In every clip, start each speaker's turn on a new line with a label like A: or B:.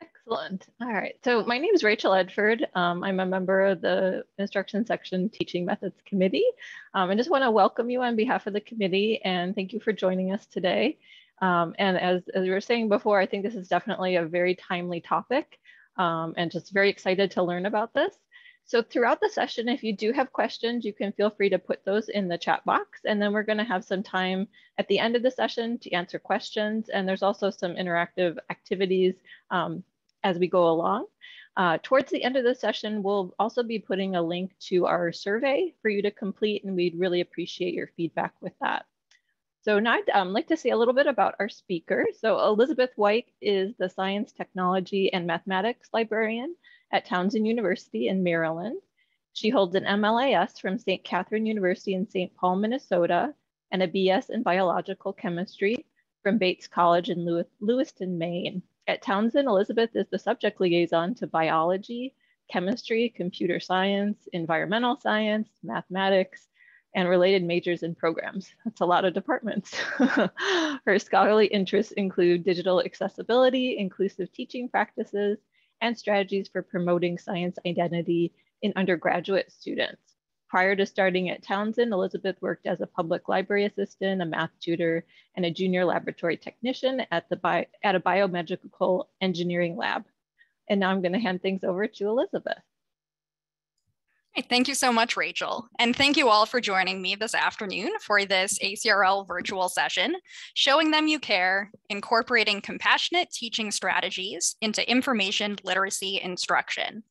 A: Excellent. All right. So my name is Rachel Edford. I'm a member of the Instruction Section Teaching Methods Committee. I just want to welcome you on behalf of the committee and thank you for joining us today. And as we were saying before, I think this is definitely a very timely topic and just very excited to learn about this. So throughout the session, if you do have questions, you can feel free to put those in the chat box, and then we're going to have some time at the end of the session to answer questions. And there's also some interactive activities as we go along. Towards the end of the session, we'll also be putting a link to our survey for you to complete, and we'd really appreciate your feedback with that. So now I'd like to say a little bit about our speaker. So Elisabeth White is the Science, Technology, and Mathematics Librarian at Townsend University in Maryland. She holds an MLIS from St. Catherine University in St. Paul, Minnesota, and a BS in Biological Chemistry from Bates College in Lewiston, Maine. At Townsend, Elisabeth is the subject liaison to biology, chemistry, computer science, environmental science, mathematics, and related majors and programs. That's a lot of departments. Her scholarly interests include digital accessibility, inclusive teaching practices, and strategies for promoting science identity in undergraduate students. Prior to starting at Townsend, Elisabeth worked as a public library assistant, a math tutor, and a junior laboratory technician at a biomedical engineering lab. And now I'm going to hand things over to Elisabeth.
B: Thank you so much, Rachel. And thank you all for joining me this afternoon for this ACRL virtual session, Showing Them You Care, Incorporating Compassionate Teaching Strategies into Information Literacy Instruction.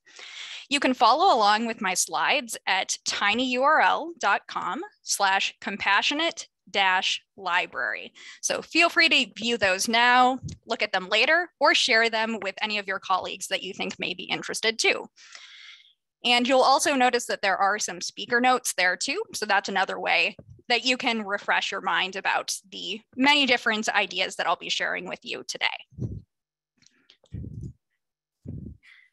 B: You can follow along with my slides at tinyurl.com/compassionate-library. So feel free to view those now, look at them later, or share them with any of your colleagues that you think may be interested too. And you'll also notice that there are some speaker notes there too. So that's another way that you can refresh your mind about the many different ideas that I'll be sharing with you today.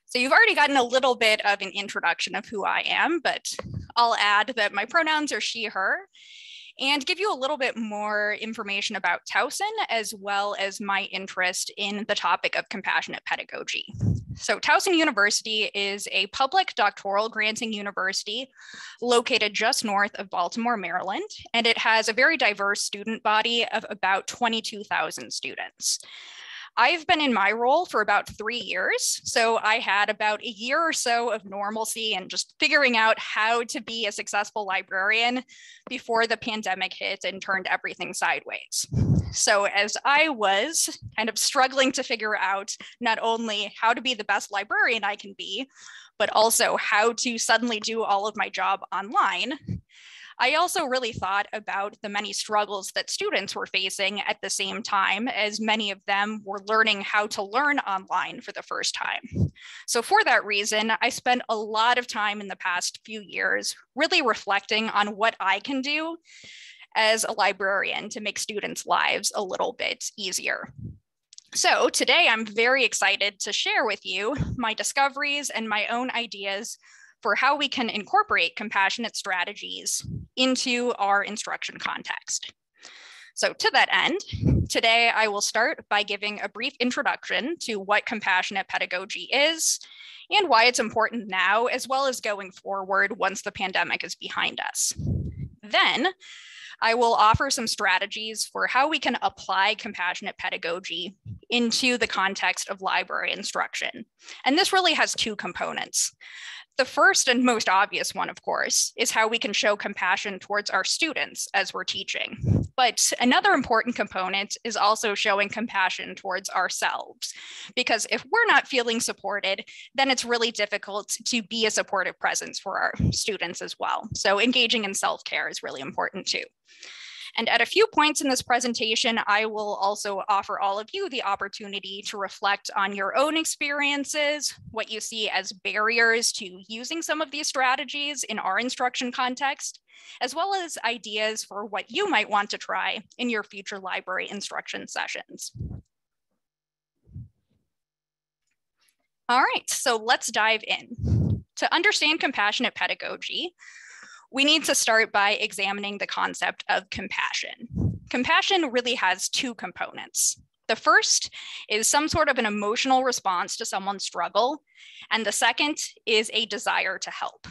B: So you've already gotten a little bit of an introduction of who I am, but I'll add that my pronouns are she, her, and give you a little bit more information about Towson, as well as my interest in the topic of compassionate pedagogy. So Towson University is a public doctoral granting university located just north of Baltimore, Maryland, and it has a very diverse student body of about 22,000 students. I've been in my role for about 3 years, so I had about a year or so of normalcy and just figuring out how to be a successful librarian before the pandemic hit and turned everything sideways. So as I was kind of struggling to figure out not only how to be the best librarian I can be, but also how to suddenly do all of my job online, I also really thought about the many struggles that students were facing at the same time, as many of them were learning how to learn online for the first time. So for that reason, I spent a lot of time in the past few years really reflecting on what I can do as a librarian to make students' lives a little bit easier. So today I'm very excited to share with you my discoveries and my own ideas for how we can incorporate compassionate strategies into our instruction context. So to that end, today I will start by giving a brief introduction to what compassionate pedagogy is and why it's important now, as well as going forward once the pandemic is behind us. Then I will offer some strategies for how we can apply compassionate pedagogy into the context of library instruction. And this really has two components. The first and most obvious one, of course, is how we can show compassion towards our students as we're teaching. But another important component is also showing compassion towards ourselves, because if we're not feeling supported, then it's really difficult to be a supportive presence for our students as well. So engaging in self-care is really important too. And at a few points in this presentation, I will also offer all of you the opportunity to reflect on your own experiences, what you see as barriers to using some of these strategies in our instruction context, as well as ideas for what you might want to try in your future library instruction sessions. All right, so let's dive in. To understand compassionate pedagogy, we need to start by examining the concept of compassion. compassion really has two components. The first is some sort of an emotional response to someone's struggle, and the second is a desire to help.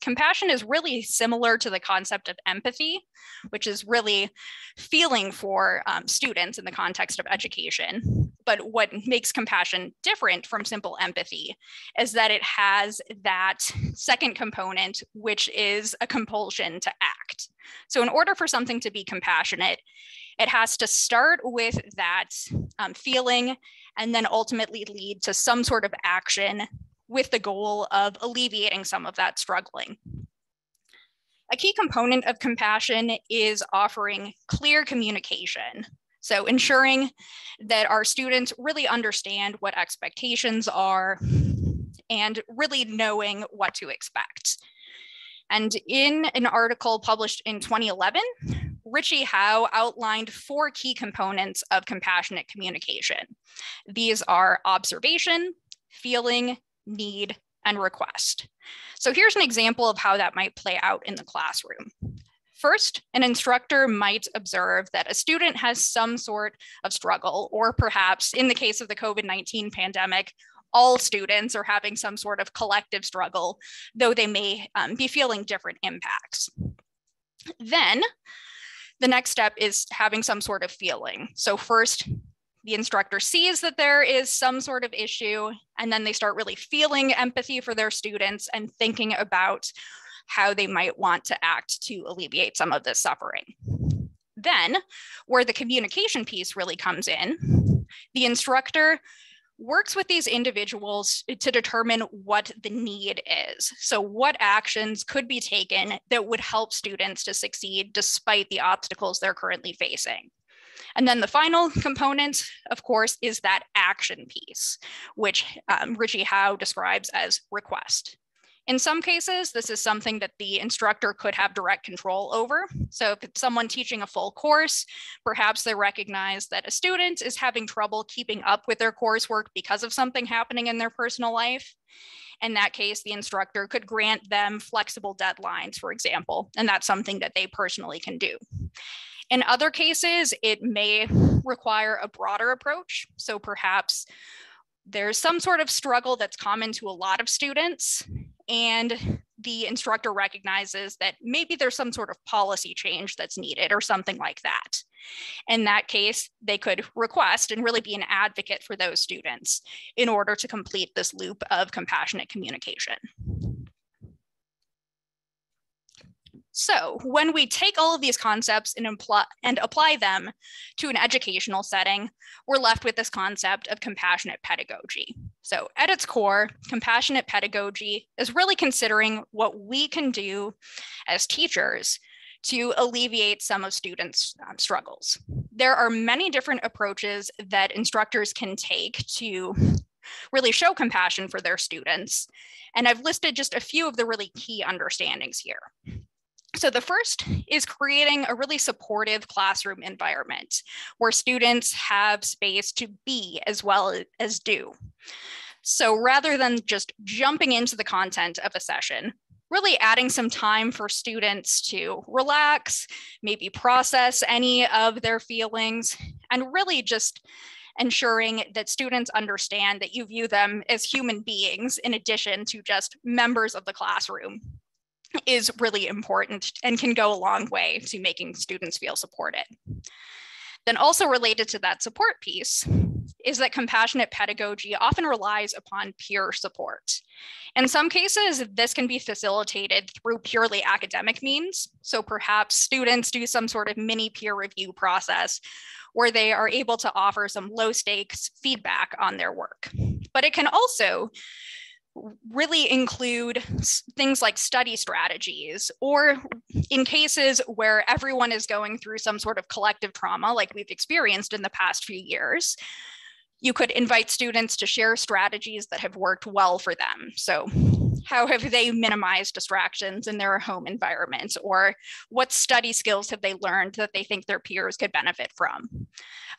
B: Compassion is really similar to the concept of empathy, which is really feeling for students in the context of education. But what makes compassion different from simple empathy is that it has that second component, which is a compulsion to act. So in order for something to be compassionate, it has to start with that feeling and then ultimately lead to some sort of action with the goal of alleviating some of that struggling. A key component of compassion is offering clear communication. So ensuring that our students really understand what expectations are and really knowing what to expect. And in an article published in 2011, Richie Howe outlined 4 key components of compassionate communication. These are observation, feeling, need, and request. So here's an example of how that might play out in the classroom. First, an instructor might observe that a student has some sort of struggle, or perhaps in the case of the COVID-19 pandemic, all students are having some sort of collective struggle, though they may be feeling different impacts. Then the next step is having some sort of feeling. So first, the instructor sees that there is some sort of issue, and then they start really feeling empathy for their students and thinking about how they might want to act to alleviate some of this suffering. Then, where the communication piece really comes in, the instructor works with these individuals to determine what the need is. So what actions could be taken that would help students to succeed despite the obstacles they're currently facing. And then the final component, of course, is that action piece, which Richie Howe describes as request. In some cases, this is something that the instructor could have direct control over. So if it's someone teaching a full course, perhaps they recognize that a student is having trouble keeping up with their coursework because of something happening in their personal life. In that case, the instructor could grant them flexible deadlines, for example, and that's something that they personally can do. In other cases, it may require a broader approach. So perhaps there's some sort of struggle that's common to a lot of students, and the instructor recognizes that maybe there's some sort of policy change that's needed or something like that. In that case, they could request and really be an advocate for those students in order to complete this loop of compassionate communication. So when we take all of these concepts and apply them to an educational setting, we're left with this concept of compassionate pedagogy. So at its core, compassionate pedagogy is really considering what we can do as teachers to alleviate some of students' struggles. There are many different approaches that instructors can take to really show compassion for their students. And I've listed just a few of the really key understandings here. So the first is creating a really supportive classroom environment where students have space to be as well as do. So rather than just jumping into the content of a session, really adding some time for students to relax, maybe process any of their feelings, and really just ensuring that students understand that you view them as human beings in addition to just members of the classroom is really important and can go a long way to making students feel supported. Then also related to that support piece is that compassionate pedagogy often relies upon peer support. In some cases, this can be facilitated through purely academic means. So perhaps students do some sort of mini peer review process where they are able to offer some low stakes feedback on their work. But it can also really include things like study strategies, or in cases where everyone is going through some sort of collective trauma like we've experienced in the past few years, you could invite students to share strategies that have worked well for them. So How have they minimized distractions in their home environment? Or what study skills have they learned that they think their peers could benefit from?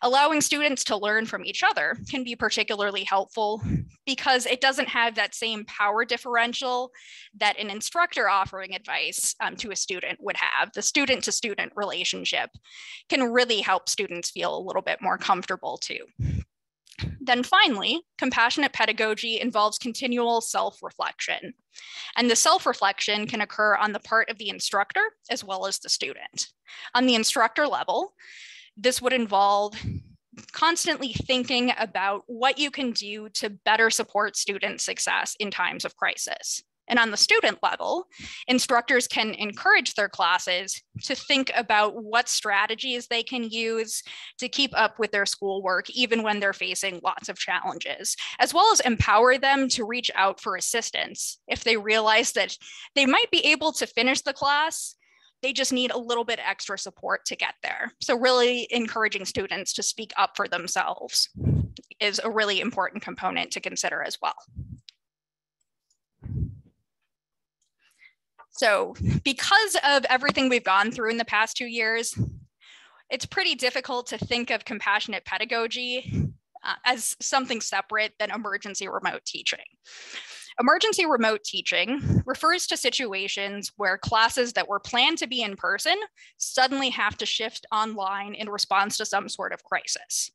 B: Allowing students to learn from each other can be particularly helpful because it doesn't have that same power differential that an instructor offering advice to a student would have. The student-to-student relationship can really help students feel a little bit more comfortable too. Then finally, compassionate pedagogy involves continual self-reflection. And the self-reflection can occur on the part of the instructor as well as the student. On the instructor level, this would involve constantly thinking about what you can do to better support student success in times of crisis. And on the student level, instructors can encourage their classes to think about what strategies they can use to keep up with their schoolwork, even when they're facing lots of challenges, as well as empower them to reach out for assistance if they realize that they might be able to finish the class. They just need a little bit extra support to get there. So really encouraging students to speak up for themselves is a really important component to consider as well. So because of everything we've gone through in the past 2 years, it's pretty difficult to think of compassionate pedagogy as something separate than emergency remote teaching. Emergency remote teaching refers to situations where classes that were planned to be in person suddenly have to shift online in response to some sort of crisis.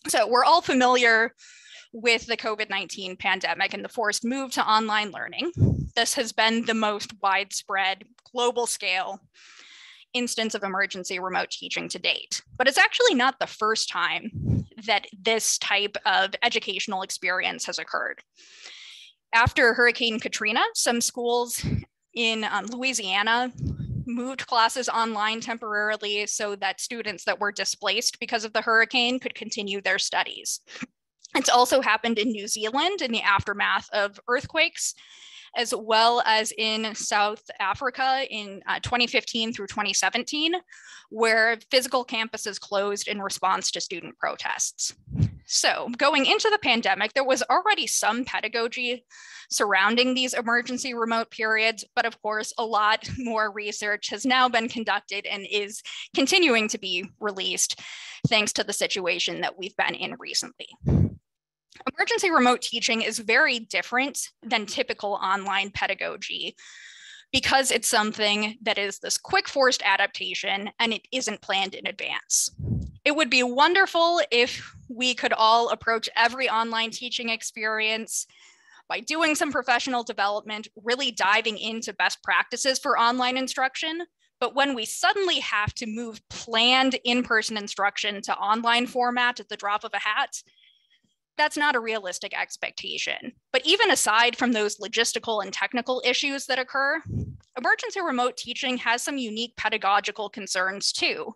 B: So we're all familiar with the COVID-19 pandemic and the forced move to online learning. This has been the most widespread global scale instance of emergency remote teaching to date. But it's actually not the first time that this type of educational experience has occurred. After Hurricane Katrina, some schools in Louisiana moved classes online temporarily so that students that were displaced because of the hurricane could continue their studies. It's also happened in New Zealand in the aftermath of earthquakes, as well as in South Africa in 2015 through 2017, where physical campuses closed in response to student protests. So going into the pandemic, there was already some pedagogy surrounding these emergency remote periods, but of course, a lot more research has now been conducted and is continuing to be released thanks to the situation that we've been in recently. Emergency remote teaching is very different than typical online pedagogy because it's something that is this quick forced adaptation and it isn't planned in advance. It would be wonderful if we could all approach every online teaching experience by doing some professional development, really diving into best practices for online instruction. But when we suddenly have to move planned in-person instruction to online format at the drop of a hat, that's not a realistic expectation. But even aside from those logistical and technical issues that occur, emergency remote teaching has some unique pedagogical concerns too,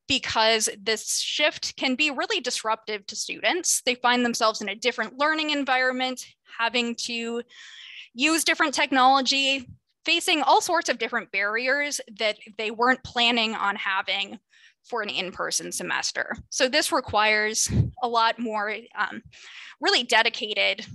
B: because this shift can be really disruptive to students. They find themselves in a different learning environment, having to use different technology, facing all sorts of different barriers that they weren't planning on having for an in-person semester. So this requires a lot more really dedicated,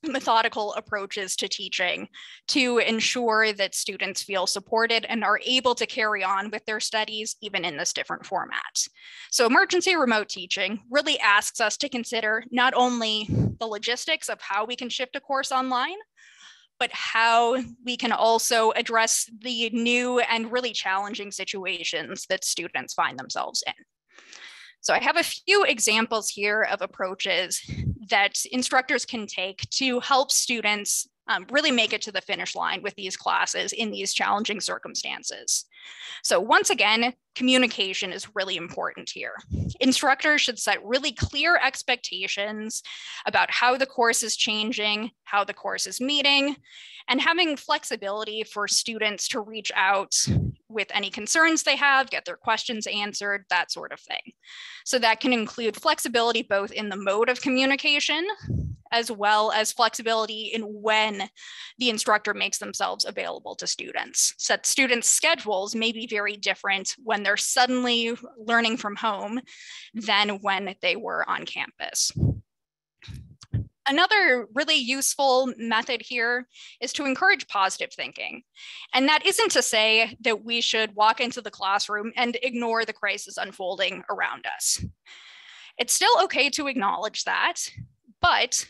B: methodical approaches to teaching to ensure that students feel supported and are able to carry on with their studies even in this different format. So emergency remote teaching really asks us to consider not only the logistics of how we can shift a course online, but how we can also address the new and really challenging situations that students find themselves in. So I have a few examples here of approaches that instructors can take to help students really make it to the finish line with these classes in these challenging circumstances. So once again, communication is really important here. Instructors should set really clear expectations about how the course is changing, how the course is meeting, and having flexibility for students to reach out with any concerns they have, get their questions answered, that sort of thing. So that can include flexibility both in the mode of communication, as well as flexibility in when the instructor makes themselves available to students. So that students' schedules may be very different when they're suddenly learning from home than when they were on campus. Another really useful method here is to encourage positive thinking. And that isn't to say that we should walk into the classroom and ignore the crisis unfolding around us. It's still okay to acknowledge that, but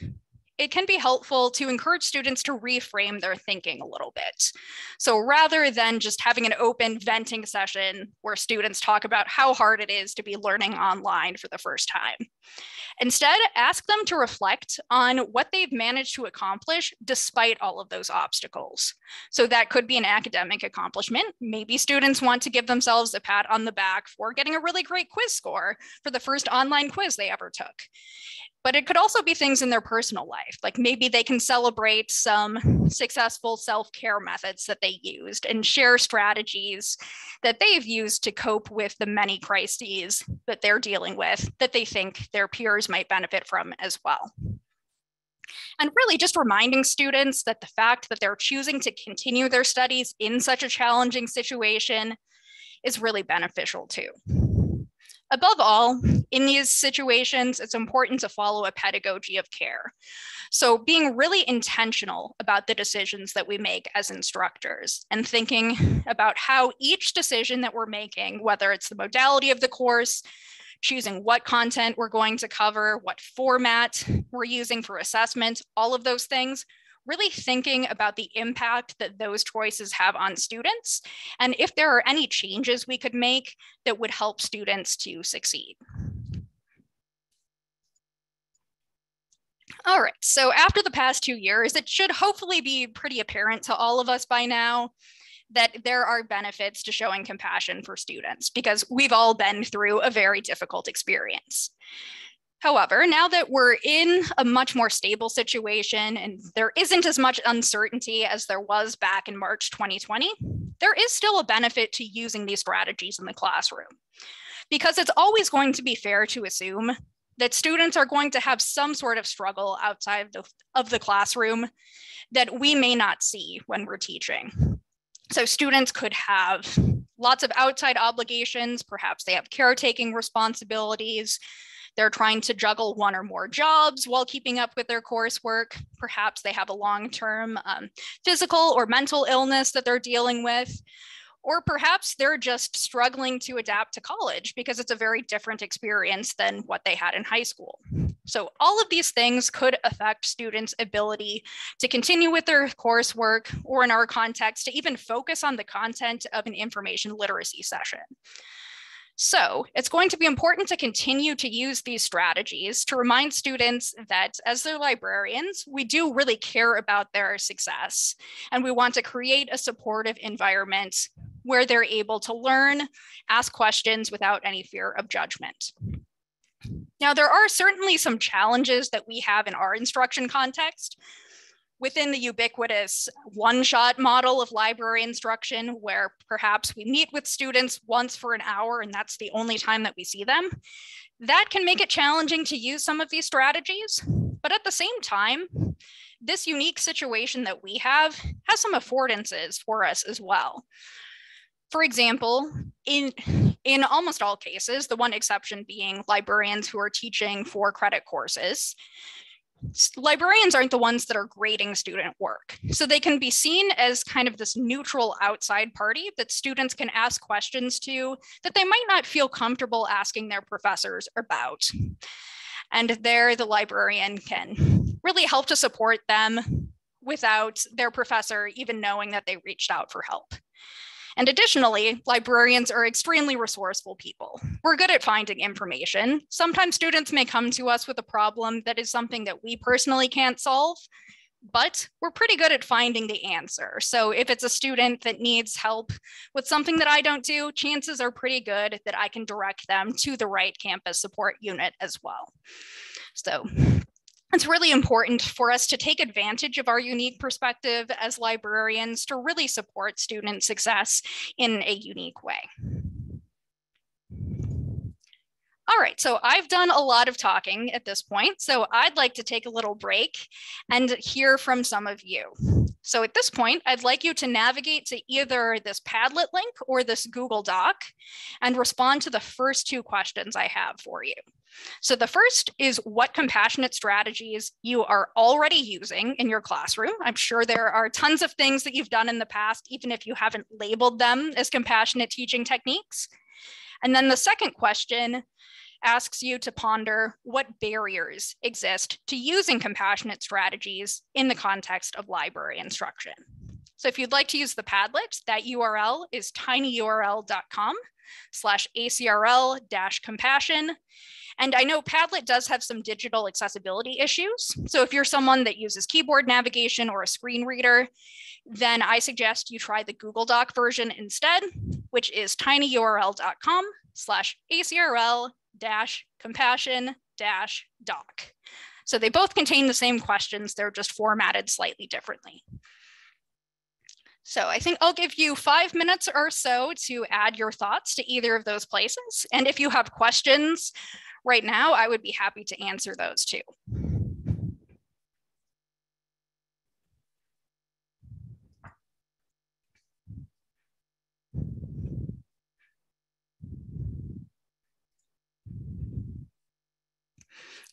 B: it can be helpful to encourage students to reframe their thinking a little bit. So rather than just having an open venting session where students talk about how hard it is to be learning online for the first time, instead, ask them to reflect on what they've managed to accomplish despite all of those obstacles. So that could be an academic accomplishment. Maybe students want to give themselves a pat on the back for getting a really great quiz score for the first online quiz they ever took. But it could also be things in their personal life, like maybe they can celebrate some successful self-care methods that they used and share strategies that they've used to cope with the many crises that they're dealing with that they think their peers might benefit from as well. And really just reminding students that the fact that they're choosing to continue their studies in such a challenging situation is really beneficial too. Above all, in these situations, it's important to follow a pedagogy of care. So being really intentional about the decisions that we make as instructors and thinking about how each decision that we're making, whether it's the modality of the course, choosing what content we're going to cover, what format we're using for assessment, all of those things, really thinking about the impact that those choices have on students, and if there are any changes we could make that would help students to succeed. All right, so after the past 2 years, it should hopefully be pretty apparent to all of us by now that there are benefits to showing compassion for students because we've all been through a very difficult experience. However, now that we're in a much more stable situation and there isn't as much uncertainty as there was back in March 2020, there is still a benefit to using these strategies in the classroom because it's always going to be fair to assume that students are going to have some sort of struggle outside of the classroom that we may not see when we're teaching. So students could have lots of outside obligations, perhaps they have caretaking responsibilities, they're trying to juggle one or more jobs while keeping up with their coursework. Perhaps they have a long-term physical or mental illness that they're dealing with. Or perhaps they're just struggling to adapt to college because it's a very different experience than what they had in high school. So all of these things could affect students' ability to continue with their coursework, or in our context, to even focus on the content of an information literacy session. So it's going to be important to continue to use these strategies to remind students that as their librarians, we do really care about their success, and we want to create a supportive environment where they're able to learn, ask questions without any fear of judgment. Now, there are certainly some challenges that we have in our instruction context within the ubiquitous one-shot model of library instruction, where perhaps we meet with students once for an hour and that's the only time that we see them. That can make it challenging to use some of these strategies, but at the same time, this unique situation that we have has some affordances for us as well. For example, in almost all cases, the one exception being librarians who are teaching for credit courses, librarians aren't the ones that are grading student work. So they can be seen as kind of this neutral outside party that students can ask questions to that they might not feel comfortable asking their professors about. And there, the librarian can really help to support them without their professor even knowing that they reached out for help. And additionally, librarians are extremely resourceful people. We're good at finding information. Sometimes students may come to us with a problem that is something that we personally can't solve, but we're pretty good at finding the answer. So if it's a student that needs help with something that I don't do, chances are pretty good that I can direct them to the right campus support unit as well. So it's really important for us to take advantage of our unique perspective as librarians to really support student success in a unique way. All right, so I've done a lot of talking at this point, so I'd like to take a little break and hear from some of you. So at this point, I'd like you to navigate to either this Padlet link or this Google Doc and respond to the first two questions I have for you. So the first is what compassionate strategies you are already using in your classroom. I'm sure there are tons of things that you've done in the past, even if you haven't labeled them as compassionate teaching techniques. And then the second question asks you to ponder what barriers exist to using compassionate strategies in the context of library instruction. So if you'd like to use the Padlet, that URL is tinyurl.com/ACRL-compassion. And I know Padlet does have some digital accessibility issues. So if you're someone that uses keyboard navigation or a screen reader, then I suggest you try the Google Doc version instead, which is tinyurl.com/ACRL-compassion-doc. So they both contain the same questions, they're just formatted slightly differently. So I think I'll give you 5 minutes or so to add your thoughts to either of those places. And if you have questions right now, I would be happy to answer those too.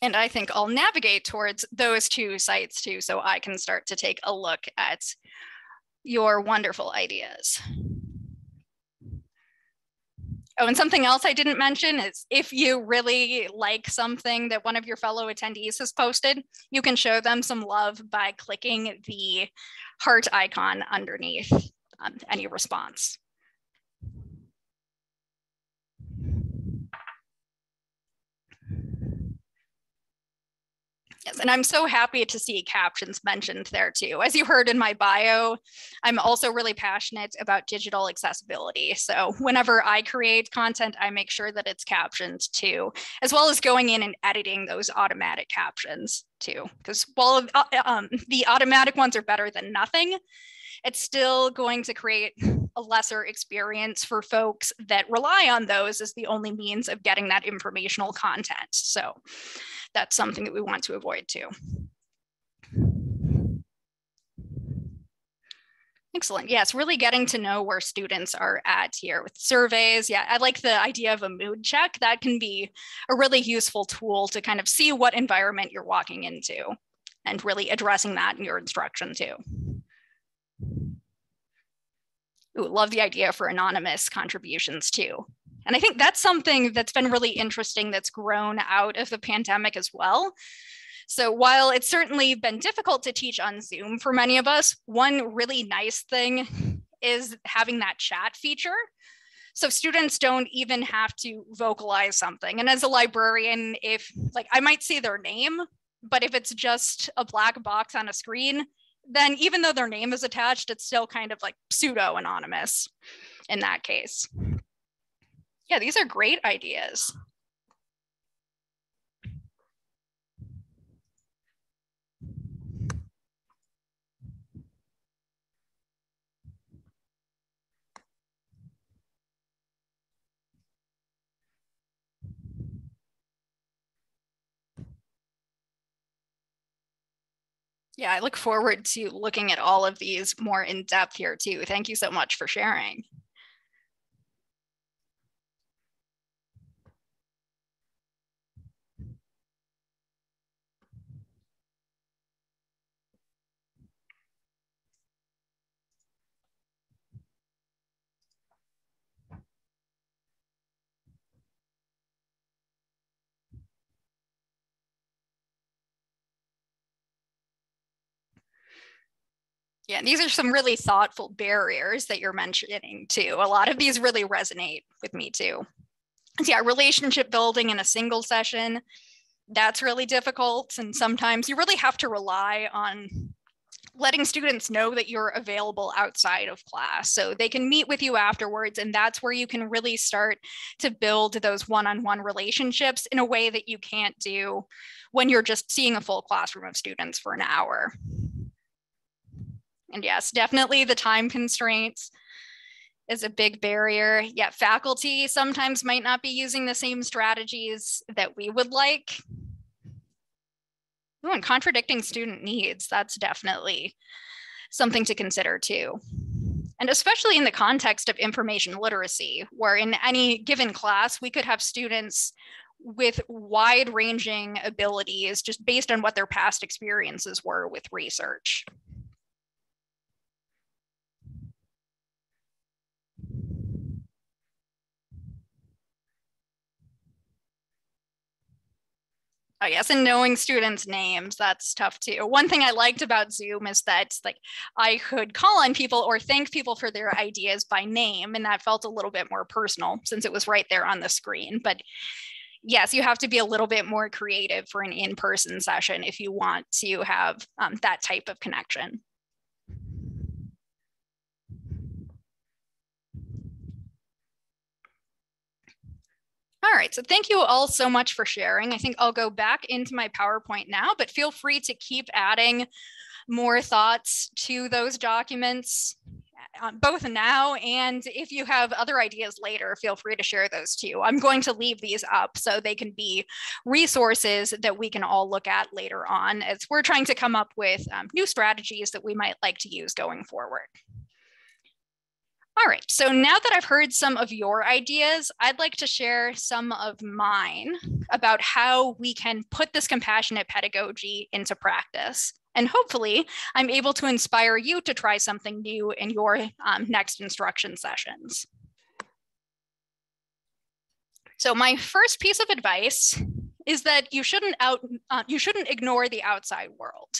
B: And I think I'll navigate towards those two sites too, so I can start to take a look at your wonderful ideas. Oh, and something else I didn't mention is if you really like something that one of your fellow attendees has posted, you can show them some love by clicking the heart icon underneath any response. Yes, and I'm so happy to see captions mentioned there too. As you heard in my bio, I'm also really passionate about digital accessibility. So whenever I create content, I make sure that it's captioned too, as well as going in and editing those automatic captions too. Because while the automatic ones are better than nothing, it's still going to create a lesser experience for folks that rely on those as the only means of getting that informational content. So that's something that we want to avoid too. Excellent. Yes, really getting to know where students are at here with surveys. Yeah, I like the idea of a mood check. That can be a really useful tool to kind of see what environment you're walking into and really addressing that in your instruction too. Ooh, love the idea for anonymous contributions too. And I think that's something that's been really interesting that's grown out of the pandemic as well. So while it's certainly been difficult to teach on Zoom for many of us, one really nice thing is having that chat feature. So students don't even have to vocalize something. And as a librarian, if like I might see their name, but if it's just a black box on a screen, then even though their name is attached, it's still kind of like pseudo anonymous in that case. Yeah, these are great ideas. Yeah, I look forward to looking at all of these more in depth here too. Thank you so much for sharing. Yeah, these are some really thoughtful barriers that you're mentioning too. A lot of these really resonate with me too. So yeah, relationship building in a single session, that's really difficult. And sometimes you really have to rely on letting students know that you're available outside of class so they can meet with you afterwards. And that's where you can really start to build those one-on-one relationships in a way that you can't do when you're just seeing a full classroom of students for an hour. And yes, definitely the time constraints is a big barrier. Yet faculty sometimes might not be using the same strategies that we would like. Ooh, and contradicting student needs, that's definitely something to consider too. And especially in the context of information literacy, where in any given class, we could have students with wide-ranging abilities just based on what their past experiences were with research. Oh yes, and knowing students' names, that's tough too. One thing I liked about Zoom is that like I could call on people or thank people for their ideas by name, and that felt a little bit more personal since it was right there on the screen. But yes, you have to be a little bit more creative for an in-person session if you want to have that type of connection. All right, so thank you all so much for sharing. I think I'll go back into my PowerPoint now, but feel free to keep adding more thoughts to those documents, both now and if you have other ideas later, feel free to share those too. I'm going to leave these up so they can be resources that we can all look at later on as we're trying to come up with new strategies that we might like to use going forward. All right, so now that I've heard some of your ideas, I'd like to share some of mine about how we can put this compassionate pedagogy into practice. And hopefully I'm able to inspire you to try something new in your next instruction sessions. So my first piece of advice is that you shouldn't ignore the outside world.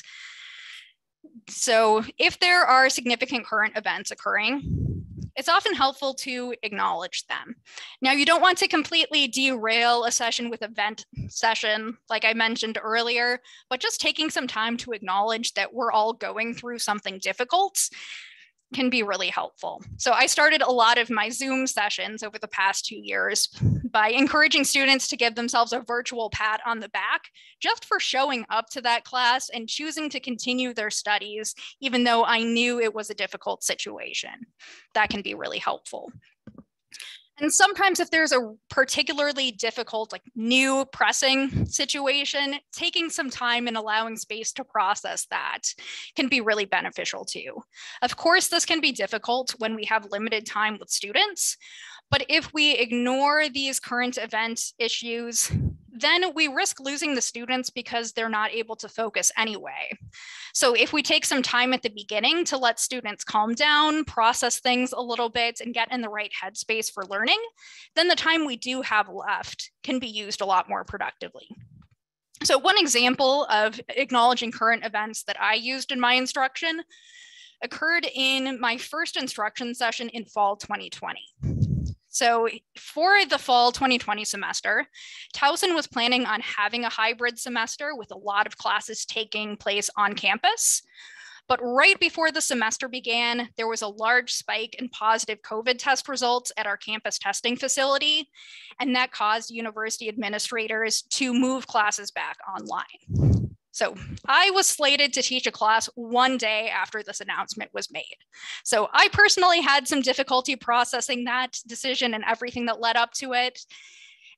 B: So if there are significant current events occurring, it's often helpful to acknowledge them. Now, you don't want to completely derail a session with event session, like I mentioned earlier, but just taking some time to acknowledge that we're all going through something difficult can be really helpful. So I started a lot of my Zoom sessions over the past 2 years by encouraging students to give themselves a virtual pat on the back just for showing up to that class and choosing to continue their studies, even though I knew it was a difficult situation. That can be really helpful. And sometimes if there's a particularly difficult, like new pressing situation, taking some time and allowing space to process that can be really beneficial too. Of course, this can be difficult when we have limited time with students, but if we ignore these current event issues, then we risk losing the students because they're not able to focus anyway. So if we take some time at the beginning to let students calm down, process things a little bit, and get in the right headspace for learning, then the time we do have left can be used a lot more productively. So one example of acknowledging current events that I used in my instruction occurred in my first instruction session in fall 2020. So for the fall 2020 semester, Towson was planning on having a hybrid semester with a lot of classes taking place on campus. But right before the semester began, there was a large spike in positive COVID test results at our campus testing facility, and that caused university administrators to move classes back online. So I was slated to teach a class one day after this announcement was made. So I personally had some difficulty processing that decision and everything that led up to it.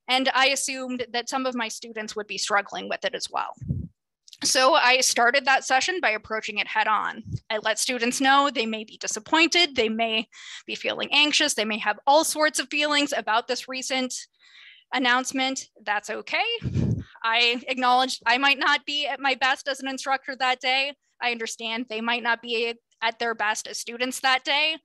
B: And I assumed that some of my students would be struggling with it as well. So I started that session by approaching it head on. I let students know they may be disappointed, they may be feeling anxious, they may have all sorts of feelings about this recent announcement. That's okay. I acknowledge I might not be at my best as an instructor that day. I understand they might not be at their best as students that day,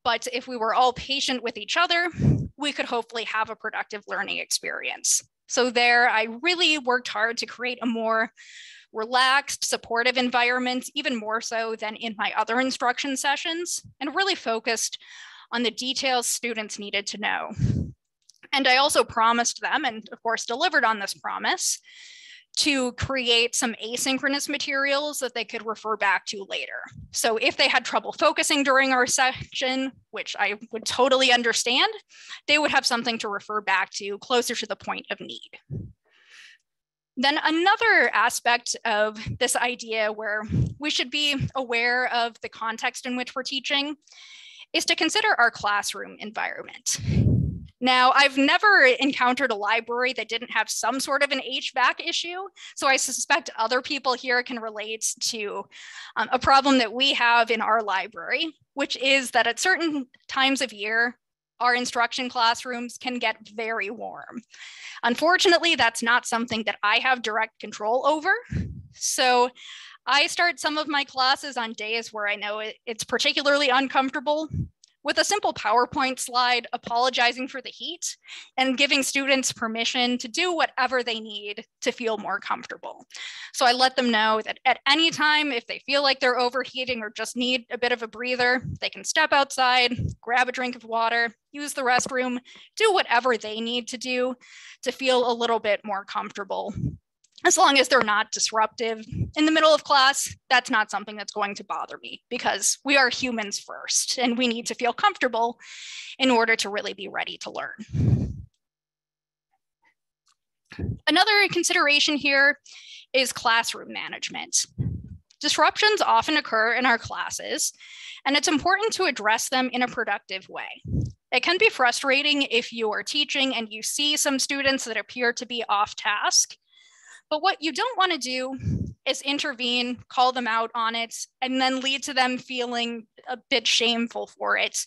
B: but if we were all patient with each other, we could hopefully have a productive learning experience. So there, I really worked hard to create a more relaxed, supportive environment, even more so than in my other instruction sessions, and really focused on the details students needed to know. And I also promised them, and of course delivered on this promise, to create some asynchronous materials that they could refer back to later. So if they had trouble focusing during our session, which I would totally understand, they would have something to refer back to closer to the point of need. Then another aspect of this idea where we should be aware of the context in which we're teaching is to consider our classroom environment. Now, I've never encountered a library that didn't have some sort of an HVAC issue, so I suspect other people here can relate to a problem that we have in our library, which is that at certain times of year, our instruction classrooms can get very warm. Unfortunately, that's not something that I have direct control over. So I start some of my classes on days where I know it's particularly uncomfortable with a simple PowerPoint slide apologizing for the heat and giving students permission to do whatever they need to feel more comfortable. So I let them know that at any time, if they feel like they're overheating or just need a bit of a breather, they can step outside, grab a drink of water, use the restroom, do whatever they need to do to feel a little bit more comfortable. As long as they're not disruptive in the middle of class, that's not something that's going to bother me because we are humans first and we need to feel comfortable in order to really be ready to learn. Another consideration here is classroom management. Disruptions often occur in our classes, and it's important to address them in a productive way. It can be frustrating if you are teaching and you see some students that appear to be off task. But what you don't want to do is intervene, call them out on it, and then lead to them feeling a bit shameful for it,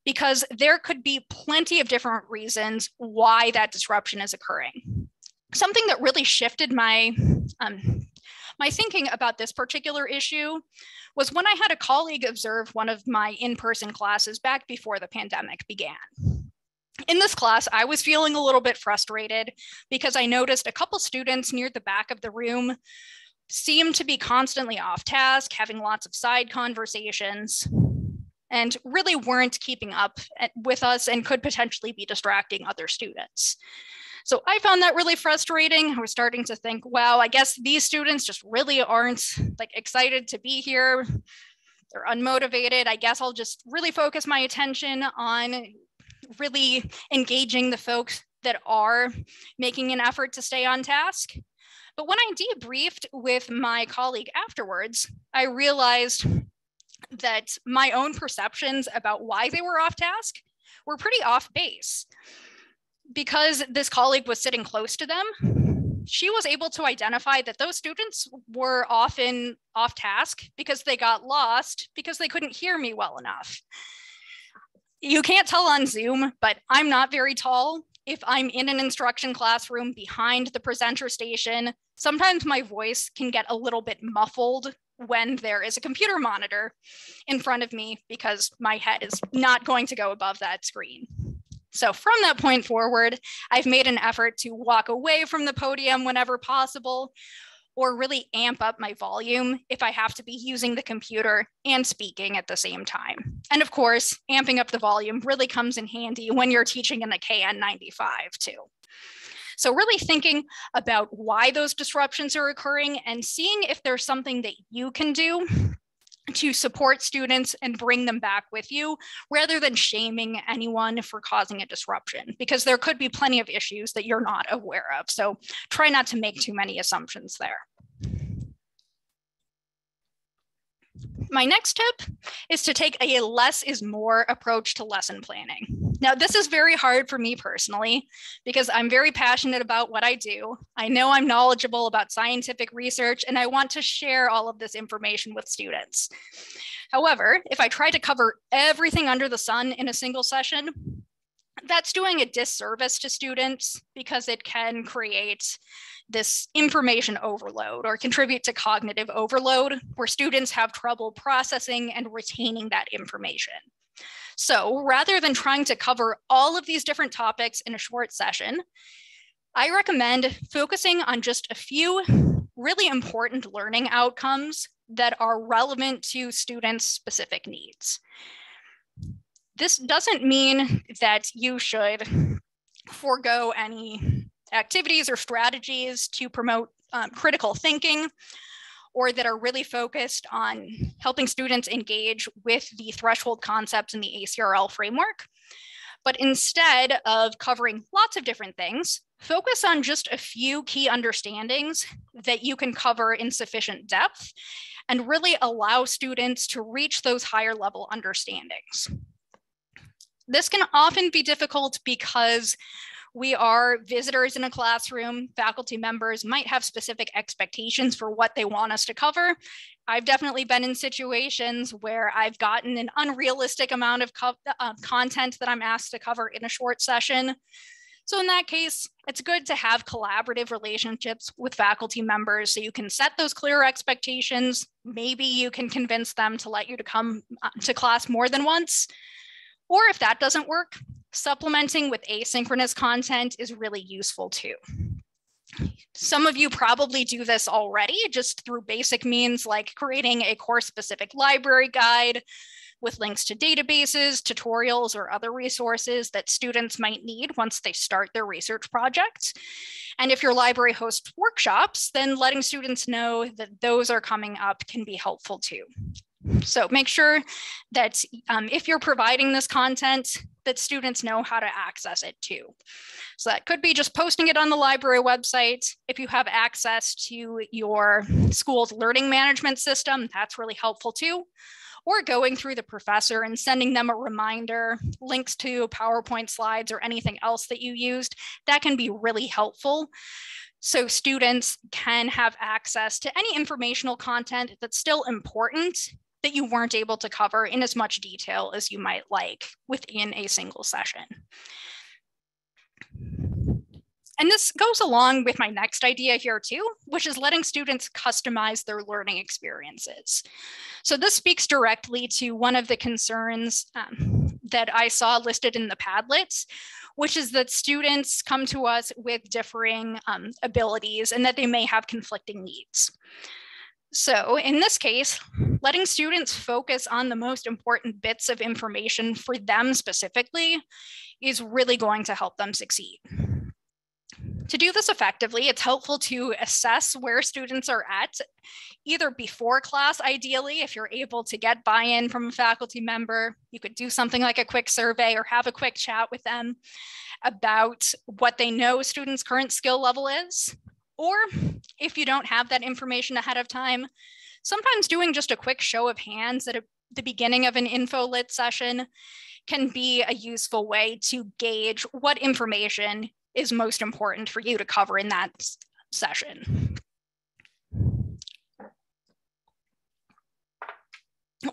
B: because there could be plenty of different reasons why that disruption is occurring. Something that really shifted my thinking about this particular issue was when I had a colleague observe one of my in-person classes back before the pandemic began. In this class, I was feeling a little bit frustrated because I noticed a couple students near the back of the room seemed to be constantly off task, having lots of side conversations, and really weren't keeping up with us and could potentially be distracting other students. So I found that really frustrating. I was starting to think, wow, I guess these students just really aren't excited to be here. They're unmotivated. I guess I'll just really focus my attention on really engaging the folks that are making an effort to stay on task. But when I debriefed with my colleague afterwards, I realized that my own perceptions about why they were off task were pretty off base. Because this colleague was sitting close to them, she was able to identify that those students were often off task because they got lost because they couldn't hear me well enough. You can't tell on Zoom, but I'm not very tall. If I'm in an instruction classroom behind the presenter station, sometimes my voice can get a little bit muffled when there is a computer monitor in front of me because my head is not going to go above that screen. So from that point forward, I've made an effort to walk away from the podium whenever possible, or really amp up my volume if I have to be using the computer and speaking at the same time. And of course, amping up the volume really comes in handy when you're teaching in the KN95 too. So really thinking about why those disruptions are occurring and seeing if there's something that you can do to support students and bring them back with you rather than shaming anyone for causing a disruption, because there could be plenty of issues that you're not aware of. So try not to make too many assumptions there. My next tip is to take a less is more approach to lesson planning. Now, this is very hard for me personally because I'm very passionate about what I do. I know I'm knowledgeable about scientific research and I want to share all of this information with students. However, if I try to cover everything under the sun in a single session, that's doing a disservice to students because it can create this information overload or contribute to cognitive overload where students have trouble processing and retaining that information. So rather than trying to cover all of these different topics in a short session, I recommend focusing on just a few really important learning outcomes that are relevant to students' specific needs. This doesn't mean that you should forego any activities or strategies to promote critical thinking, or that are really focused on helping students engage with the threshold concepts in the ACRL framework. But instead of covering lots of different things, focus on just a few key understandings that you can cover in sufficient depth and really allow students to reach those higher level understandings. This can often be difficult because we are visitors in a classroom. Faculty members might have specific expectations for what they want us to cover. I've definitely been in situations where I've gotten an unrealistic amount of content that I'm asked to cover in a short session. So in that case, it's good to have collaborative relationships with faculty members so you can set those clear expectations. Maybe you can convince them to let you to come to class more than once. Or if that doesn't work, supplementing with asynchronous content is really useful too. Some of you probably do this already just through basic means like creating a course-specific library guide with links to databases, tutorials, or other resources that students might need once they start their research projects. And if your library hosts workshops, then letting students know that those are coming up can be helpful too. So make sure that if you're providing this content, that students know how to access it too. So that could be just posting it on the library website. If you have access to your school's learning management system, that's really helpful too. Or going through the professor and sending them a reminder, links to PowerPoint slides or anything else that you used, that can be really helpful. So students can have access to any informational content that's still important that you weren't able to cover in as much detail as you might like within a single session. And this goes along with my next idea here too, which is letting students customize their learning experiences. So this speaks directly to one of the concerns that I saw listed in the Padlets, which is that students come to us with differing abilities and that they may have conflicting needs. So in this case, letting students focus on the most important bits of information for them specifically is really going to help them succeed. To do this effectively, it's helpful to assess where students are at, either before class, ideally, if you're able to get buy-in from a faculty member. You could do something like a quick survey or have a quick chat with them about what they know students' current skill level is. Or if you don't have that information ahead of time, sometimes doing just a quick show of hands at the beginning of an info lit session can be a useful way to gauge what information is most important for you to cover in that session.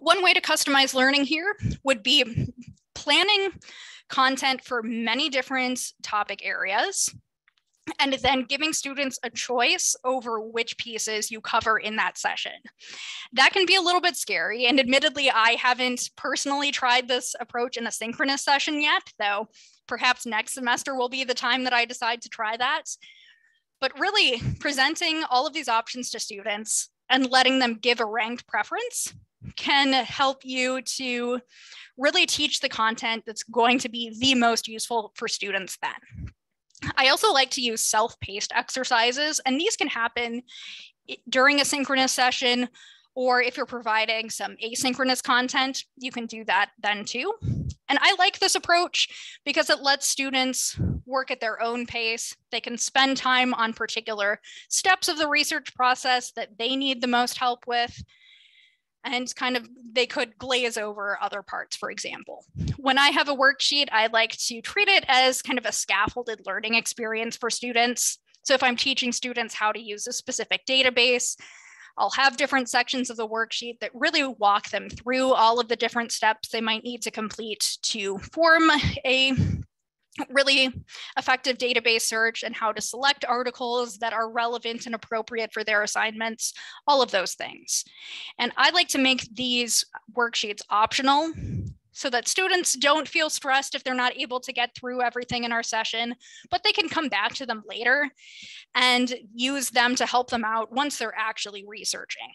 B: One way to customize learning here would be planning content for many different topic areas, and then giving students a choice over which pieces you cover in that session. That can be a little bit scary, and admittedly, I haven't personally tried this approach in a synchronous session yet, though perhaps next semester will be the time that I decide to try that. But really, presenting all of these options to students and letting them give a ranked preference can help you to really teach the content that's going to be the most useful for students then. I also like to use self-paced exercises, and these can happen during a synchronous session, or if you're providing some asynchronous content, you can do that then too. And I like this approach because it lets students work at their own pace. They can spend time on particular steps of the research process that they need the most help with. And they could glaze over other parts, for example. When I have a worksheet, I like to treat it as kind of a scaffolded learning experience for students. So if I'm teaching students how to use a specific database, I'll have different sections of the worksheet that really walk them through all of the different steps they might need to complete to form a really effective database search and how to select articles that are relevant and appropriate for their assignments, all of those things. And I like to make these worksheets optional so that students don't feel stressed if they're not able to get through everything in our session, but they can come back to them later and use them to help them out once they're actually researching.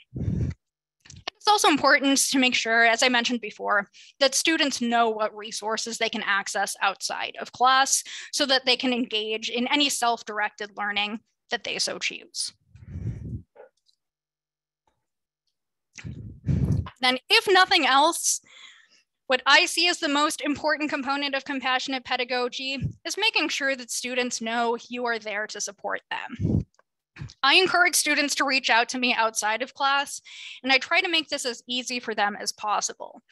B: It's also important to make sure, as I mentioned before, that students know what resources they can access outside of class so that they can engage in any self-directed learning that they so choose. Then, if nothing else, what I see as the most important component of compassionate pedagogy is making sure that students know you are there to support them. I encourage students to reach out to me outside of class, and I try to make this as easy for them as possible.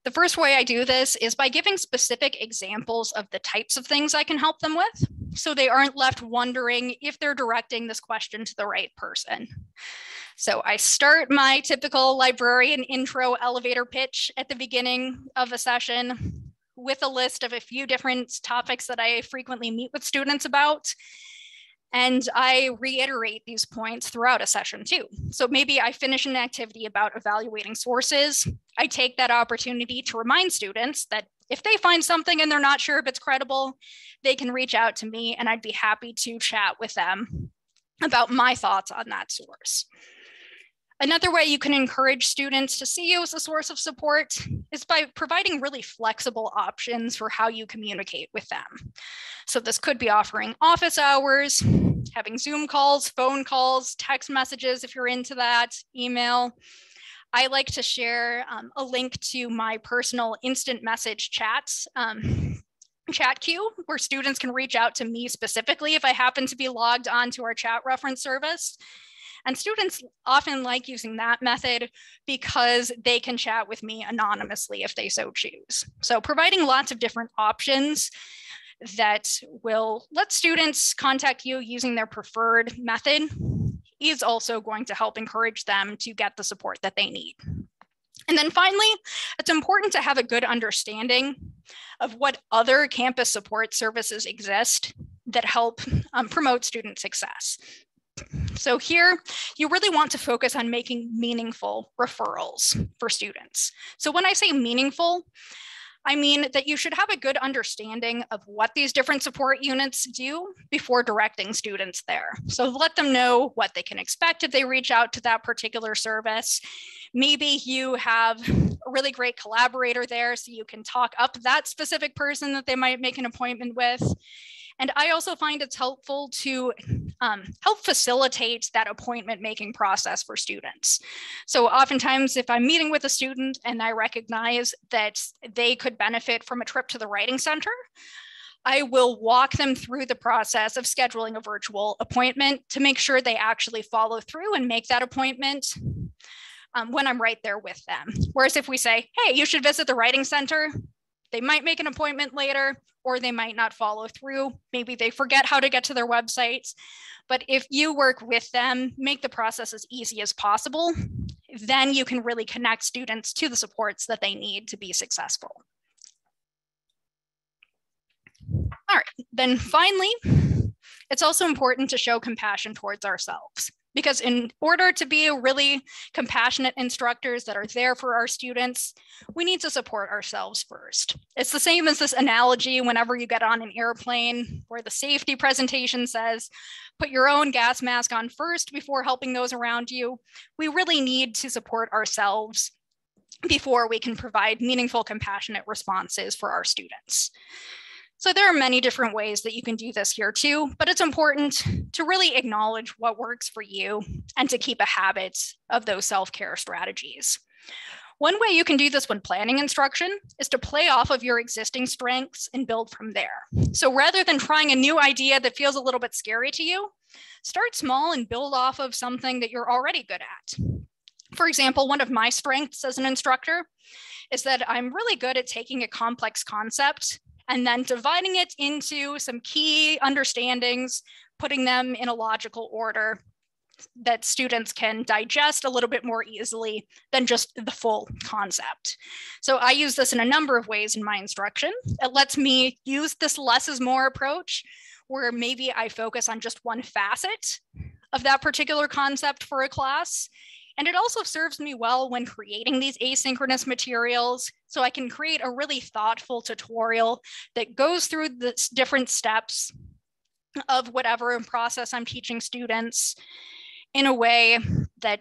B: The first way I do this is by giving specific examples of the types of things I can help them with, so they aren't left wondering if they're directing this question to the right person. So I start my typical librarian intro elevator pitch at the beginning of a session with a list of a few different topics that I frequently meet with students about. And I reiterate these points throughout a session too. So maybe I finish an activity about evaluating sources. I take that opportunity to remind students that if they find something and they're not sure if it's credible, they can reach out to me and I'd be happy to chat with them about my thoughts on that source. Another way you can encourage students to see you as a source of support is by providing really flexible options for how you communicate with them. So this could be offering office hours, having Zoom calls, phone calls, text messages if you're into that, email. I like to share a link to my personal instant message chats. Chat queue where students can reach out to me specifically if I happen to be logged onto our chat reference service. And students often like using that method because they can chat with me anonymously if they so choose. So providing lots of different options that will let students contact you using their preferred method is also going to help encourage them to get the support that they need. And then finally, it's important to have a good understanding of what other campus support services exist that help promote student success. So here, you really want to focus on making meaningful referrals for students. So when I say meaningful, I mean that you should have a good understanding of what these different support units do before directing students there. So let them know what they can expect if they reach out to that particular service. Maybe you have a really great collaborator there, so you can talk up that specific person that they might make an appointment with. And I also find it's helpful to help facilitate that appointment making process for students. So oftentimes if I'm meeting with a student and I recognize that they could benefit from a trip to the Writing Center, I will walk them through the process of scheduling a virtual appointment to make sure they actually follow through and make that appointment when I'm right there with them. Whereas if we say, hey, you should visit the Writing Center, they might make an appointment later, or they might not follow through. Maybe they forget how to get to their websites. But if you work with them, make the process as easy as possible, then you can really connect students to the supports that they need to be successful. All right, then finally, it's also important to show compassion towards ourselves. Because in order to be really compassionate instructors that are there for our students, we need to support ourselves first. It's the same as this analogy whenever you get on an airplane where the safety presentation says, put your own gas mask on first before helping those around you. We really need to support ourselves before we can provide meaningful, compassionate responses for our students. So there are many different ways that you can do this here too, but it's important to really acknowledge what works for you and to keep a habit of those self-care strategies. One way you can do this when planning instruction is to play off of your existing strengths and build from there. So rather than trying a new idea that feels a little bit scary to you, start small and build off of something that you're already good at. For example, one of my strengths as an instructor is that I'm really good at taking a complex concept and then dividing it into some key understandings, putting them in a logical order that students can digest a little bit more easily than just the full concept. So I use this in a number of ways in my instruction. It lets me use this less is more approach, where maybe I focus on just one facet of that particular concept for a class. And it also serves me well when creating these asynchronous materials, so I can create a really thoughtful tutorial that goes through the different steps of whatever process I'm teaching students in a way that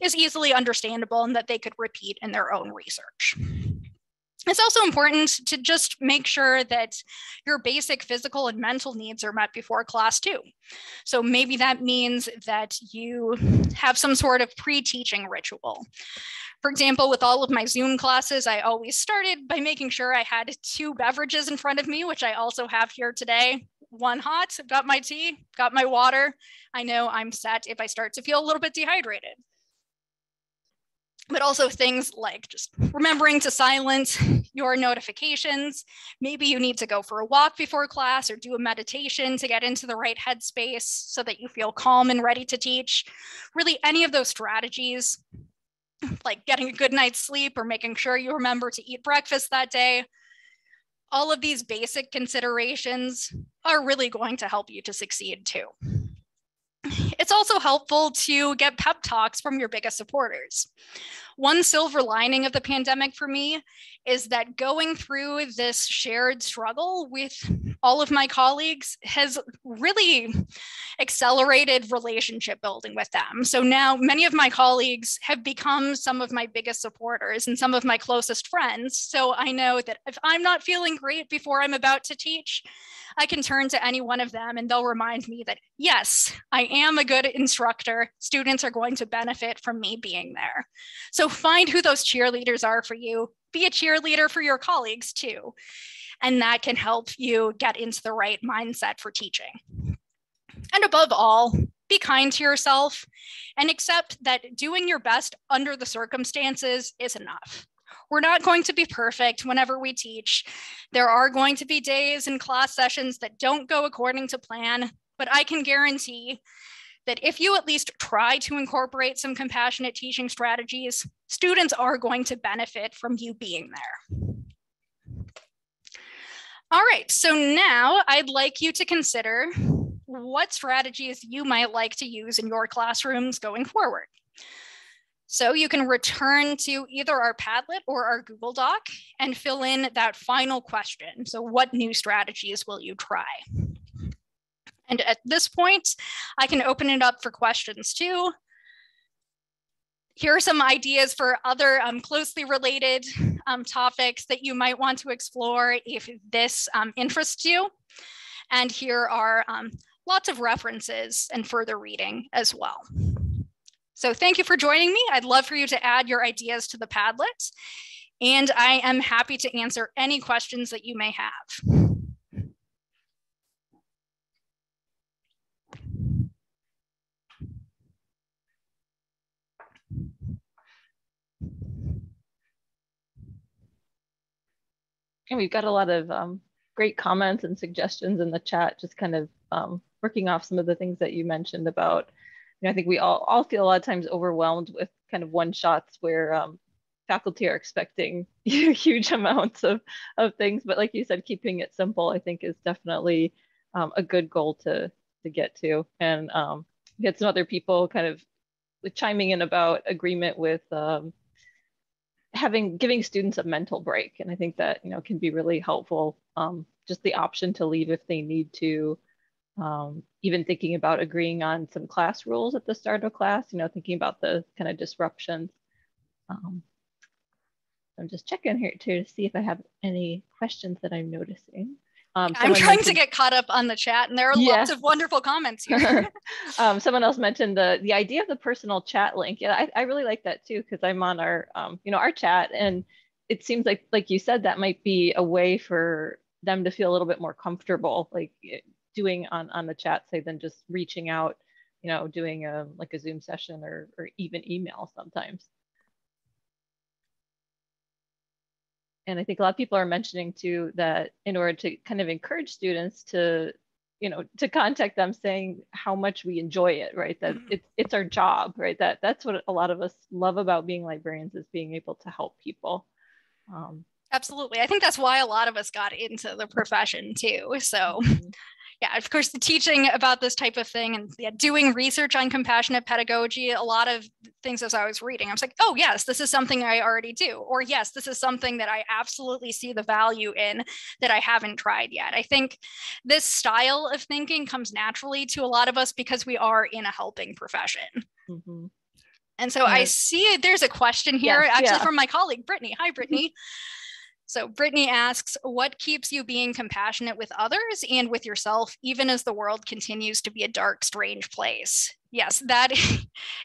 B: is easily understandable and that they could repeat in their own research. It's also important to just make sure that your basic physical and mental needs are met before class too. So maybe that means that you have some sort of pre-teaching ritual. For example, with all of my Zoom classes, I always started by making sure I had 2 beverages in front of me, which I also have here today. One hot, I've got my tea, got my water. I know I'm set if I start to feel a little bit dehydrated. but also things like just remembering to silence your notifications. Maybe you need to go for a walk before class or do a meditation to get into the right headspace so that you feel calm and ready to teach. Really, any of those strategies, like getting a good night's sleep or making sure you remember to eat breakfast that day, all of these basic considerations are really going to help you to succeed too. It's also helpful to get pep talks from your biggest supporters. One silver lining of the pandemic for me is that going through this shared struggle with all of my colleagues has really accelerated relationship building with them. So now many of my colleagues have become some of my biggest supporters and some of my closest friends. So I know that if I'm not feeling great before I'm about to teach, I can turn to any one of them and they'll remind me that, yes, I am a good instructor. Students are going to benefit from me being there. So find who those cheerleaders are for you. Be a cheerleader for your colleagues too. And that can help you get into the right mindset for teaching. And above all, be kind to yourself and accept that doing your best under the circumstances is enough. We're not going to be perfect whenever we teach. There are going to be days and class sessions that don't go according to plan, but I can guarantee that if you at least try to incorporate some compassionate teaching strategies, students are going to benefit from you being there. All right, so now I'd like you to consider what strategies you might like to use in your classrooms going forward. So you can return to either our Padlet or our Google Doc and fill in that final question. So what new strategies will you try? And at this point, I can open it up for questions too. Here are some ideas for other closely related topics that you might want to explore if this interests you. And here are lots of references and further reading as well. So thank you for joining me. I'd love for you to add your ideas to the Padlet, and I am happy to answer any questions that you may have.
A: And we've got a lot of great comments and suggestions in the chat, just kind of working off some of the things that you mentioned about, I think we all feel a lot of times overwhelmed with kind of one shots where faculty are expecting huge amounts of things. But like you said, keeping it simple, I think, is definitely a good goal to get to. And we had some other people kind of chiming in about agreement with giving students a mental break. And I think that, can be really helpful. Just the option to leave if they need to. Even thinking about agreeing on some class rules at the start of class, thinking about the kind of disruptions. I'm just checking here too to see if I have any questions that I'm noticing.
B: I'm trying to get caught up on the chat, and there are lots of wonderful comments here.
A: Someone else mentioned the idea of the personal chat link. Yeah, I really like that too, because I'm on our our chat, and it seems like you said, that might be a way for them to feel a little bit more comfortable, like doing on the chat, say, than just reaching out, doing a Zoom session or even email sometimes. And I think a lot of people are mentioning too that in order to kind of encourage students to, to contact them, saying how much we enjoy it, right? That it's our job, right? That's what a lot of us love about being librarians, is being able to help people.
B: Absolutely. I think that's why a lot of us got into the profession too. So yeah, of course, the teaching about this type of thing and doing research on compassionate pedagogy, a lot of things as I was reading, I was like, oh, yes, this is something I already do. Or yes, this is something that I absolutely see the value in that I haven't tried yet. I think this style of thinking comes naturally to a lot of us because we are in a helping profession. Mm-hmm. And so I see there's a question here, from my colleague, Brittany. Hi, Brittany. So Brittany asks, what keeps you being compassionate with others and with yourself, even as the world continues to be a dark, strange place? Yes, that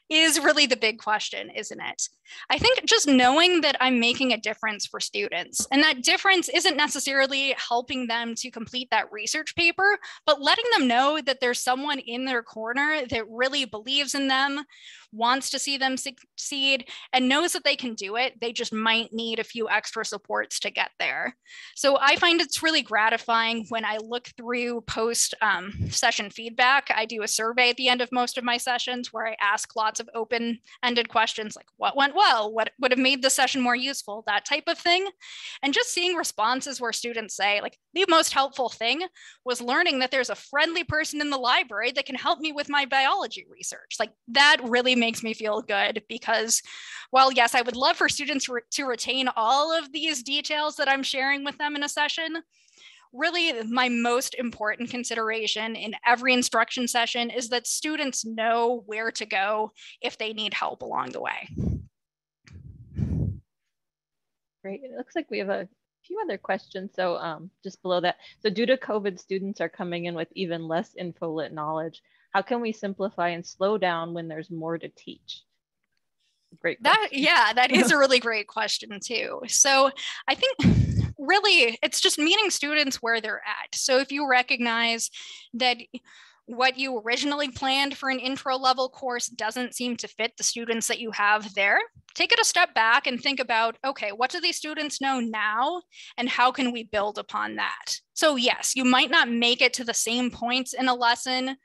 B: is really the big question, isn't it? I think just knowing that I'm making a difference for students, and that difference isn't necessarily helping them to complete that research paper, but letting them know that there's someone in their corner that really believes in them, wants to see them succeed, and knows that they can do it. They just might need a few extra supports to get there. So I find it's really gratifying when I look through post session feedback. I do a survey at the end of most of my sessions where I ask lots of open-ended questions like what went well, what would have made the session more useful, that type of thing. And just seeing responses where students say like, the most helpful thing was learning that there's a friendly person in the library that can help me with my biology research. Like that really makes me feel good, because while yes, I would love for students to retain all of these details that I'm sharing with them in a session, really my most important consideration in every instruction session is that students know where to go if they need help along the way.
A: Great. It looks like we have a few other questions. So just below that, so due to COVID, students are coming in with even less info-lit knowledge. How can we simplify and slow down when there's more to teach? Great question.
B: That is a really great question too. So I think really it's just meeting students where they're at. So if you recognize that what you originally planned for an intro level course doesn't seem to fit the students that you have there, take it a step back and think about, okay, what do these students know now and how can we build upon that? So yes, you might not make it to the same points in a lesson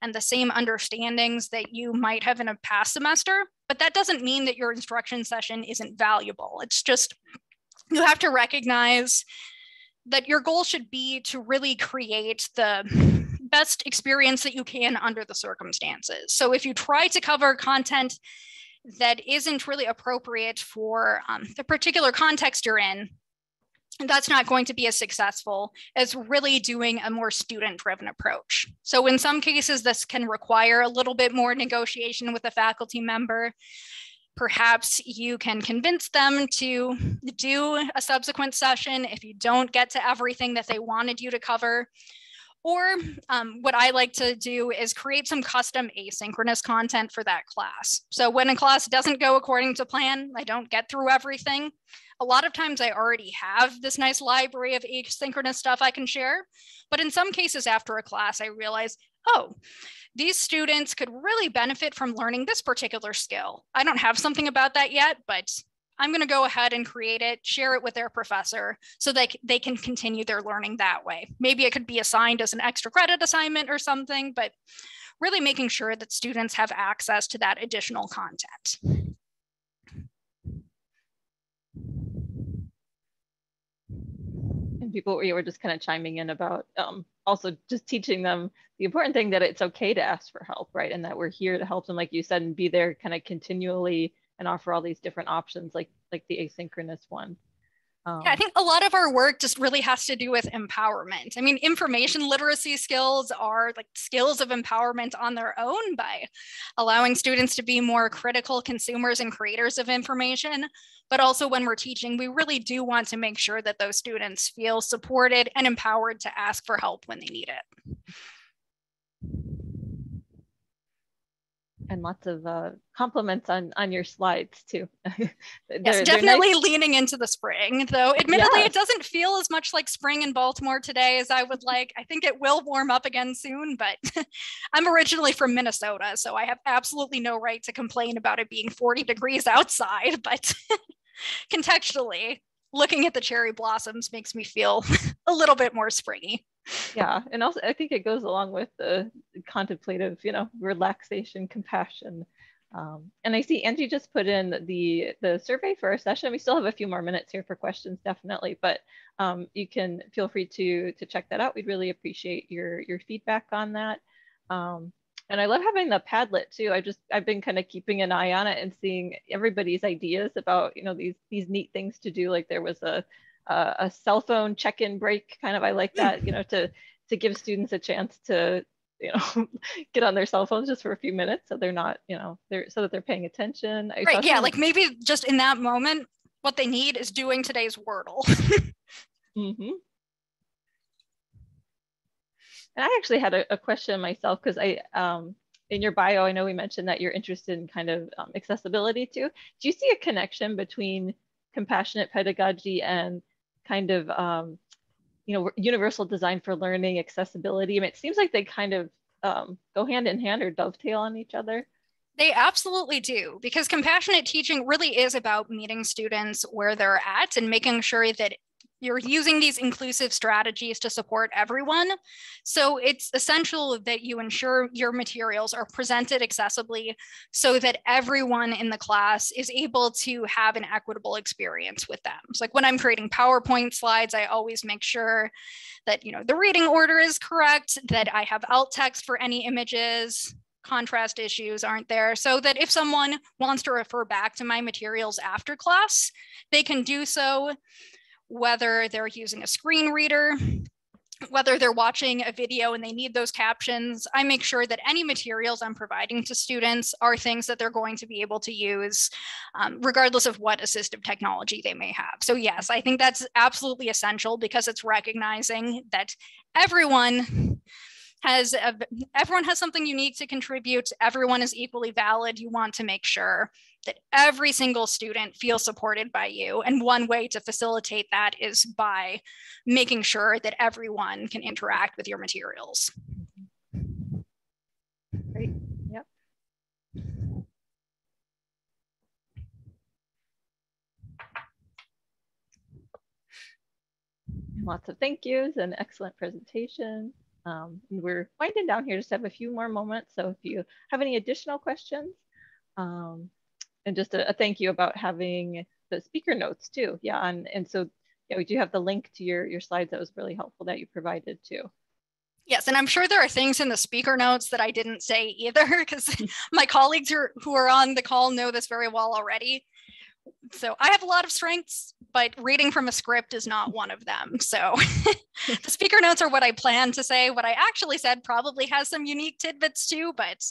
B: and the same understandings that you might have in a past semester, but that doesn't mean that your instruction session isn't valuable. It's just, you have to recognize that your goal should be to really create the best experience that you can under the circumstances. So if you try to cover content that isn't really appropriate for the particular context you're in, that's not going to be as successful as really doing a more student-driven approach. So in some cases, this can require a little bit more negotiation with a faculty member. Perhaps you can convince them to do a subsequent session if you don't get to everything that they wanted you to cover. Or what I like to do is create some custom asynchronous content for that class. So when a class doesn't go according to plan, I don't get through everything. A lot of times I already have this nice library of asynchronous stuff I can share. But in some cases after a class, I realize, oh, these students could really benefit from learning this particular skill. I don't have something about that yet, but I'm going to go ahead and create it, share it with their professor so that they can continue their learning that way. Maybe it could be assigned as an extra credit assignment or something, but really making sure that students have access to that additional content.
A: And people were just kind of chiming in about also just teaching them the important thing that it's okay to ask for help, right? And that we're here to help them, like you said, and be there kind of continually and offer all these different options like the asynchronous one.
B: Yeah, I think a lot of our work just really has to do with empowerment. I mean, information literacy skills are like skills of empowerment on their own by allowing students to be more critical consumers and creators of information. But also when we're teaching, we really do want to make sure that those students feel supported and empowered to ask for help when they need it.
A: And lots of compliments on your slides too.
B: Yes, definitely nice. Leaning into the spring, though admittedly yes. It doesn't feel as much like spring in Baltimore today as I would like. I think it will warm up again soon, but I'm originally from Minnesota, so I have absolutely no right to complain about it being 40 degrees outside, but contextually, looking at the cherry blossoms makes me feel a little bit more springy.
A: Yeah, and also I think it goes along with the contemplative, relaxation, compassion. And I see Angie just put in the survey for our session. We still have a few more minutes here for questions, definitely, but you can feel free to check that out. We'd really appreciate your feedback on that. And I love having the Padlet too. I've been kind of keeping an eye on it and seeing everybody's ideas about these neat things to do. Like there was a cell phone check-in break kind of. I like that, to give students a chance to get on their cell phones just for a few minutes, so they're not so that they're paying attention.
B: Right. Yeah. Like maybe just in that moment, what they need is doing today's Wordle.
A: Mm-hmm. And I actually had a question myself because in your bio, I know we mentioned that you're interested in kind of accessibility too. Do you see a connection between compassionate pedagogy and kind of universal design for learning, accessibility? I mean, it seems like they kind of go hand in hand or dovetail on each other.
B: They absolutely do, because compassionate teaching really is about meeting students where they're at and making sure that you're using these inclusive strategies to support everyone. So it's essential that you ensure your materials are presented accessibly so that everyone in the class is able to have an equitable experience with them. So like when I'm creating PowerPoint slides, I always make sure that the reading order is correct, that I have alt text for any images, contrast issues aren't there, so that if someone wants to refer back to my materials after class, they can do so, whether they're using a screen reader, whether they're watching a video and they need those captions. I make sure that any materials I'm providing to students are things that they're going to be able to use, regardless of what assistive technology they may have. So yes, I think that's absolutely essential, because it's recognizing that everyone has something unique to contribute. Everyone is equally valid. You want to make sure that every single student feels supported by you. And one way to facilitate that is by making sure that everyone can interact with your materials.
A: Great. Yep. Lots of thank yous and excellent presentation. We're winding down here, just have a few more moments. So if you have any additional questions, and just a thank you about having the speaker notes too. Yeah, and so yeah, we do have the link to your slides. That was really helpful that you provided too.
B: Yes, and I'm sure there are things in the speaker notes that I didn't say either, because my colleagues who are on the call know this very well already. So I have a lot of strengths, but reading from a script is not one of them. So the speaker notes are what I plan to say. What I actually said probably has some unique tidbits too, but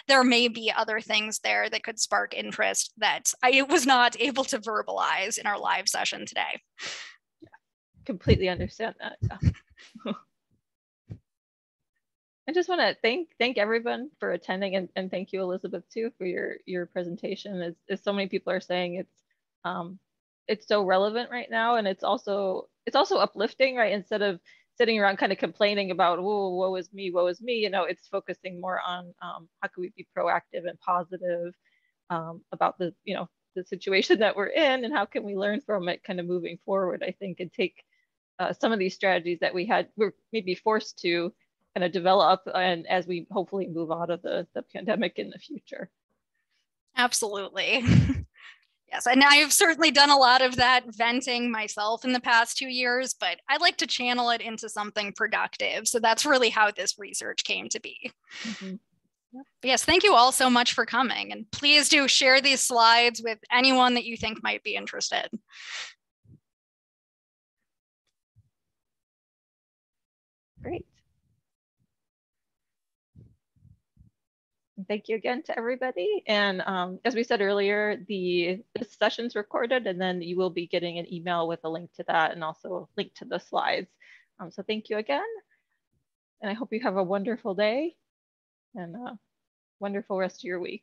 B: there may be other things there that could spark interest that I was not able to verbalize in our live session today.
A: Yeah, completely understand that. Yeah. I just want to thank everyone for attending, and thank you, Elisabeth, too, for your presentation. As so many people are saying, it's so relevant right now, and it's also uplifting, right? Instead of sitting around kind of complaining about, oh, woe is me, it's focusing more on how can we be proactive and positive about the situation that we're in, and how can we learn from it, kind of moving forward, I think, and take some of these strategies that we're maybe forced to kind of develop, and as we hopefully move out of the pandemic in the future.
B: Absolutely. Yes, and I've certainly done a lot of that venting myself in the past 2 years, but I like to channel it into something productive. So that's really how this research came to be.
A: Mm-hmm. Yep.
B: Yes, thank you all so much for coming. And please do share these slides with anyone that you think might be interested.
A: Great. Thank you again to everybody. And as we said earlier, this session's recorded, and then you will be getting an email with a link to that and also a link to the slides. So thank you again. And I hope you have a wonderful day and a wonderful rest of your week.